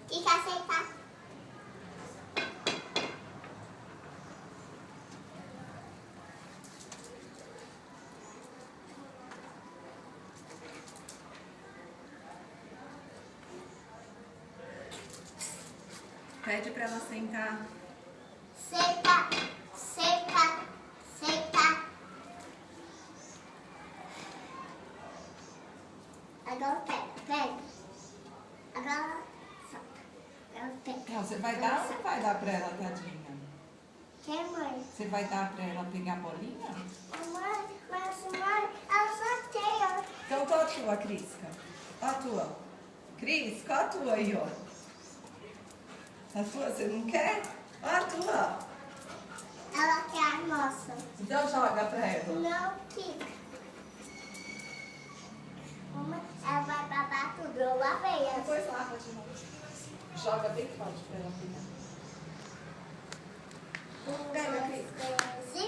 E quer aceitar? Pede pra ela sentar. Senta, senta, senta. Agora pega. Agora solta. Agora pega. Não, você vai dar ou não vai dar pra ela, tadinha? Quem, mãe? Você vai dar pra ela pegar a bolinha? Mãe, ela só tem, ó. Então qual a tua, Crisca? Qual a tua? Cris, qual a tua aí, ó? A tua você não quer? Ó a tua. Ela quer a nossa. Então joga pra ela. Não fica. Mamãe, ela vai babar tudo. Eu lavei essa. Depois lava de novo. Joga bem forte pra ela pegar. Pega, Cris. Sim.